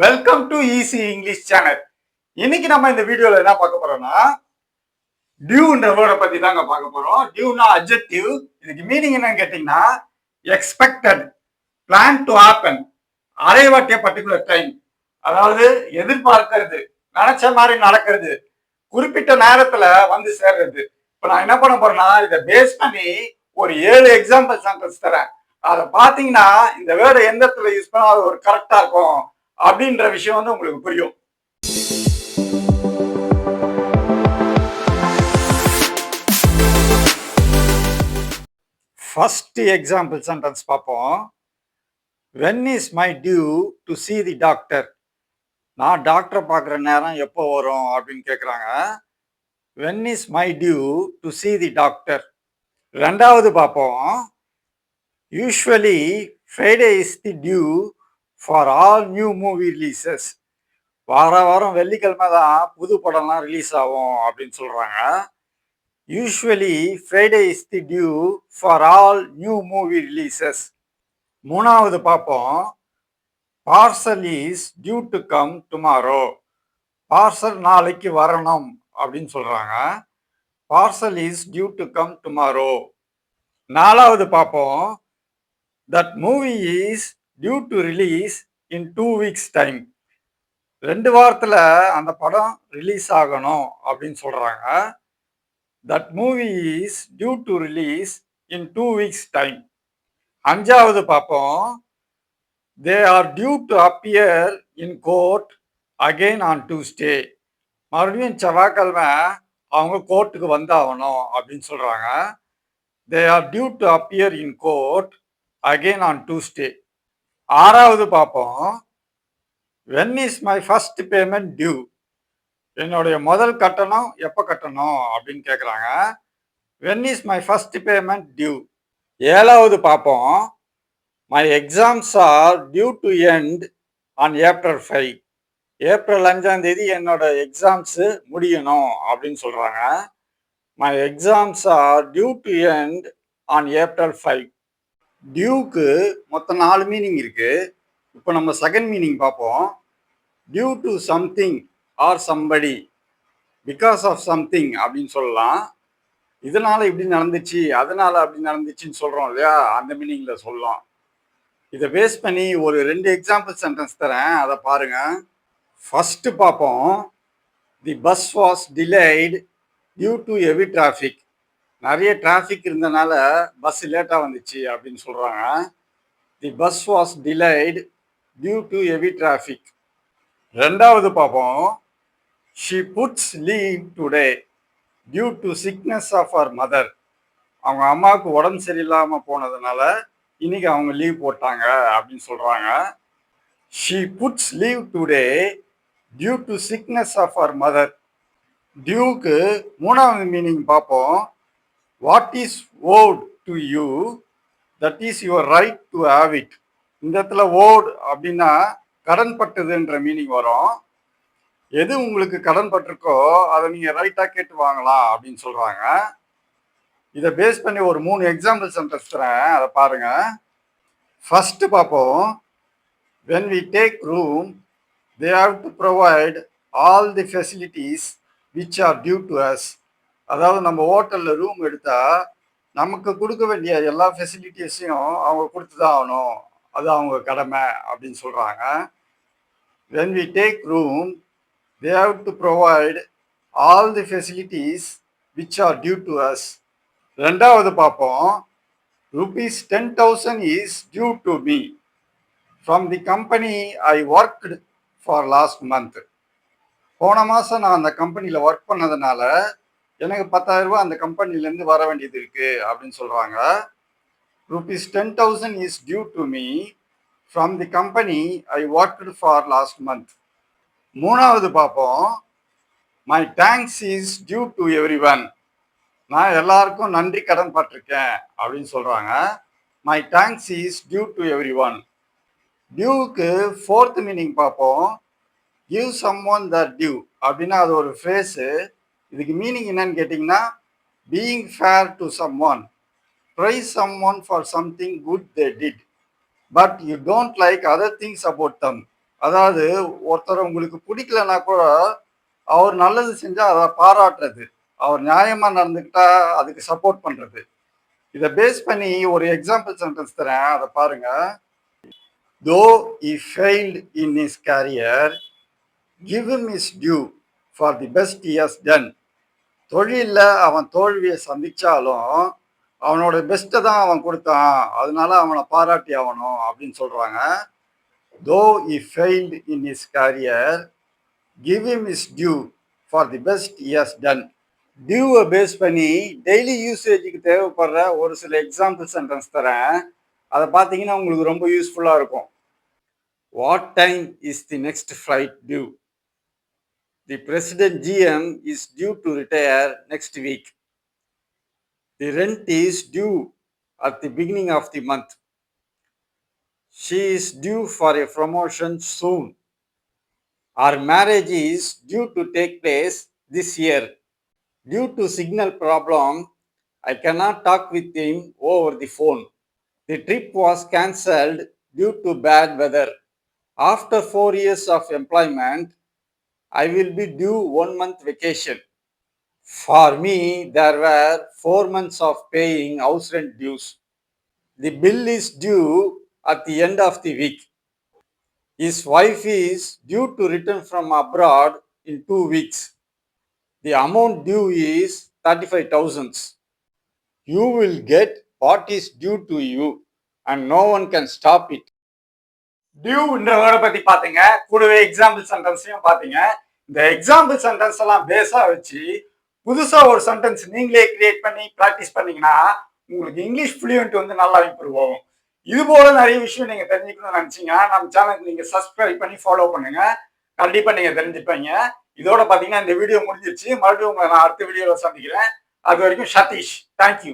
Welcome to easy English channel. இன்னைக்கு நம்ம இந்த வீடியோல என்ன பார்க்க போறோம்னா டியூன்ற வேர்டை பத்தி தாங்க பார்க்க போறோம். Tuna adjective. இதுக்கு மீனிங் என்னன்னு கேட்டீங்கன்னா expected, plan to happen, arrive at a particular time. அதாவது எதிர்பார்க்கிறது, நினைச்ச மாதிரி நடக்கிறது, குறிப்பிட்ட நேரத்துல வந்து சேர்றது. இப்ப நான் என்ன பண்ண போறேன்னா இதை பேஸ் பண்ணி ஒரு 7 எக்ஸாம்பிள் சென்டென்ஸ் தரேன். அதை பாத்தீங்கன்னா இந்த வேர்டை எந்த இடத்துல யூஸ் பண்ணா அது ஒரு கரெக்டா இருக்கும் அப்படின்ற விஷயம் வந்து உங்களுக்கு புரியும். ஃபர்ஸ்ட் எக்ஸாம்பிள் சென்டென்ஸ் பார்ப்போம். when is my due to see the doctor? நான் டாக்டரை பார்க்குற நேரம் எப்போ வரும் அப்படின்னு கேட்குறாங்க. when is my due to see the doctor? ரெண்டாவது பார்ப்போம். Usually Friday is the due for all new movie releases. வாரம் வெள்ளிக்கிழமை தான் புது படம்லாம் ரிலீஸ் ஆகும் அப்படின்னு சொல்கிறாங்க. Usually Friday is the due for all new movie releases. மூணாவது பார்ப்போம். Parcel is due to come tomorrow. Parcel நாளைக்கு வரணும் அப்படின்னு சொல்கிறாங்க. Parcel is due to come tomorrow. நாலாவது பார்ப்போம். That movie is due to release in 2 weeks time. 2 வாரத்தில் அந்த படம் ரிலீஸ் ஆகணும் அப்படின்னு சொல்கிறாங்க. That movie is due to release in 2 weeks time. அஞ்சாவது பார்ப்போம். They are due to appear in court again on Tuesday. மறுபடியும் செவ்வாய்க்கிழமை அவங்க கோர்ட்டுக்கு வந்தாகணும் அப்படின்னு சொல்கிறாங்க. They are due to appear in court again on Tuesday. ஆறாவது பார்ப்போம். when is my first payment due? என்னுடைய முதல் கட்டணம் எப்போ கட்டணும் அப்படின்னு கேட்குறாங்க. when is my first payment due? ஏழாவது பார்ப்போம். my exams are due to end on April 5. April 5ஆம் தேதி என்னோட எக்ஸாம்ஸு முடியணும் அப்படின்னு சொல்கிறாங்க. my exams are due to end on April 5. டியூக்கு மொத்தம் 4 மீனிங் இருக்கு. இப்போ நம்ம செகண்ட் மீனிங் பார்ப்போம். Due to something or somebody, because of something அப்படின்னு சொல்லலாம். இதனால இப்படி நடந்துச்சு, அதனால அப்படி நடந்துச்சுன்னு சொல்றோம் இல்லையா, அந்த மீனிங்ல சொல்லலாம். இதை பேஸ் பண்ணி ஒரு 2 எக்ஸாம்பிள் சென்டென்ஸ் தரேன், அதை பாருங்க. ஃபர்ஸ்ட் பார்ப்போம். The bus was delayed due to heavy traffic. நிறைய டிராஃபிக் இருந்தனால பஸ் லேட்டாக வந்துச்சு அப்படின்னு சொல்கிறாங்க. The bus was delayed due to heavy traffic. ரெண்டாவது பார்ப்போம். She puts leave today due to sickness of her mother. அவங்க அம்மாவுக்கு உடம்பு சரியில்லாமல் போனதுனால இன்னைக்கு அவங்க லீவ் போட்டாங்க அப்படின்னு சொல்கிறாங்க. She puts leave today due to sickness of her mother. டியூக்கு மூணாவது மீனிங் பார்ப்போம். What is owed to you that is your right to have it. இந்த இடத்துல ஓட் அப்படின்னா கடன் பட்டதுன்ற மீனிங் வரும். எது உங்களுக்கு கடன் பட்டிருக்கோ அதை நீங்கள் ரைட்டாக கேட்டு வாங்கலாம் அப்படின்னு சொல்கிறாங்க. இதை பேஸ் பண்ணி ஒரு 3 எக்ஸாம்பிள் சென்டென்ஸ் தரேன், அதை பாருங்க. ஃபர்ஸ்ட் பார்ப்போம். when we take room they have to provide all the facilities which are due to us. அதாவது நம்ம ஹோட்டலில் ரூம் எடுத்தால் நமக்கு கொடுக்க வேண்டிய எல்லா ஃபெசிலிட்டிஸையும் அவங்க கொடுத்து தான் ஆகணும், அது அவங்க கடமை அப்படின்னு சொல்கிறாங்க. when we take room they have to provide all the facilities which are due to us. ரெண்டாவது பார்ப்போம். rupees 10,000 is due to me from the company I worked for last month. போன மாதம் நான் அந்த கம்பெனியில் ஒர்க் பண்ணதுனால எனக்கு 10,000 ரூபாய் அந்த கம்பெனிலேருந்து வர வேண்டியது இருக்கு அப்படின்னு சொல்கிறாங்க. rupees 10,000 is due to me from the company I worked for last month. மூணாவது பார்ப்போம். my thanks is due to everyone. நான் எல்லாருக்கும் நன்றி கடன் பட்டிருக்கேன் அப்படின்னு சொல்கிறாங்க. my thanks is due to everyone. Duke fourth meaning பார்ப்போம். give someone the due அப்படின்னா அது ஒரு ஃப்ரேஸு. இதுக்கு மீனிங் என்னன்னு கேட்டிங்கன்னா being fair to someone, praise someone for something good they did but you don't like other things about them. அதாவது ஒருத்தர் உங்களுக்கு பிடிக்கலன்னா கூட அவர் நல்லது செஞ்சா அதை பாராட்டுறது, அவர் நியாயமா நடந்துக்கிட்டா அதுக்கு சப்போர்ட் பண்றது. இதை பேஸ் பண்ணி ஒரு எக்ஸாம்பிள் சென்டென்ஸ் தரேன், அதை பாருங்க. Though he failed in his career, give him his due for the best he has done. தொழிலில் அவன் தோல்வியை சந்திச்சாலும் அவனோட பெஸ்ட்டை தான் அவன் கொடுத்தான், அதனால அவனை பாராட்டி ஆகணும் அப்படின்னு சொல்றாங்க. Though he failed in his career, give him his due for the best he has done. டியூவை பேஸ் பண்ணி டெய்லி யூசேஜுக்கு தேவைப்படுற ஒரு சில எக்ஸாம்பிள் சென்டென்ஸ் தரேன், அதை பார்த்தீங்கன்னா உங்களுக்கு ரொம்ப யூஸ்ஃபுல்லாக இருக்கும். What time is the next flight due? The President GM is due to retire next week. The rent is due at the beginning of the month. She is due for a promotion soon. Our marriage is due to take place this year. Due to signal problem, I cannot talk with him over the phone. The trip was cancelled due to bad weather. After 4 years of employment, I will be due 1 month vacation. For me, there were 4 months of paying house rent dues. The bill is due at the end of the week. His wife is due to return from abroad in 2 weeks. The amount due is 35,000. You will get what is due to you and no one can stop it. டியூன்ற வேர்டை பத்தி பாத்தீங்க, கூடவே example சென்டென்ஸையும் பாத்தீங்க. இந்த example sentence எல்லாம் பேஸா வச்சு புதுசா ஒரு சென்டென்ஸ் நீங்களே கிரியேட் பண்ணி ப்ராக்டிஸ் பண்ணீங்கன்னா உங்களுக்கு இங்கிலீஷ் ஃப்ளூயன்ட் வந்து நல்லா இம்ப்ரூவ் ஆகும். இது போல நிறைய விஷயம் நீங்க தெரிஞ்சுக்கணும்னு நினைச்சீங்கன்னா நம்ம சேனலுக்கு நீங்க சப்ஸ்கிரைப் பண்ணி ஃபாலோ பண்ணுங்க, கண்டிப்பா நீங்க தெரிஞ்சுப்பீங்க. இதோட பாத்தீங்கன்னா இந்த வீடியோ முடிஞ்சிருச்சு. மறுபடியும் உங்களை நான் அடுத்த வீடியோல சந்திக்கிறேன். அது வரைக்கும் சதீஷ், தேங்க்யூ.